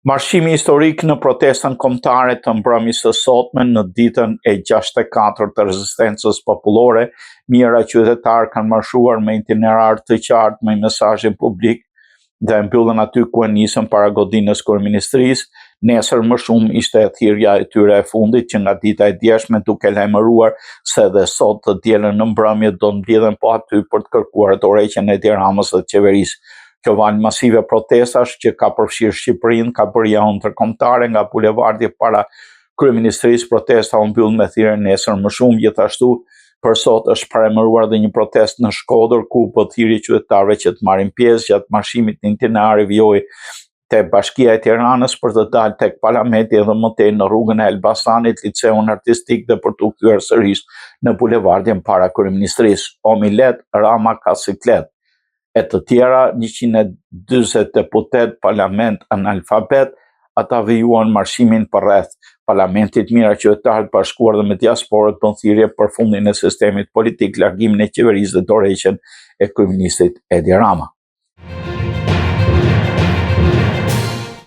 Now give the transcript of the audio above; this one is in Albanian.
Marshimi historik në protestën kombëtare të mbrëmjes së sotme në ditën e 64 të rezistencës popullore, mijëra qytetarë kanë marshuar me itinerar të qartë me mesazhin publik dhe mbyllën aty ku e nisën para godinës kryeministrisë. Nesër më shumë ishte thirrja e tyre e fundit që nga dita e djeshme duke lajmëruar se edhe sot të dielën në mbrëmje do mblidhen po aty për të kërkuar dorëheqjen e Edi Ramës dhe qeverisë. Kjo valë masive protestash që ka përfshirë Shqipërinë, ka bërë javën ndërkombëtare nga bulevardi para kryeministrisë. Protesta u mbyll me thirrje nesër më shumë. Gjithashtu për sot është paremëruar dhe një protestë në Shkodër ku bëhet thirrje qytetarëve që të marrin pjesë. Gjatë marshimit në itinerar vijoi te Bashkia e Tiranës për të dalë tek Parlamenti dhe më tej në rrugën e Elbasanit, liceun artistik dhe për të kthyer sërish në bulevardin para kryeministrisë. Omilet, Rama ka siklet e të tjera. 140 deputet parlament analfabet, ata vijuan marshimin përreth parlamentit. Mijëra qytetarë të bashkuar dhe me diasporët bën thirrje për fundin e sistemit politik, largimin e qeverisë dhe dorëheqjen e kryeministit Edi Rama.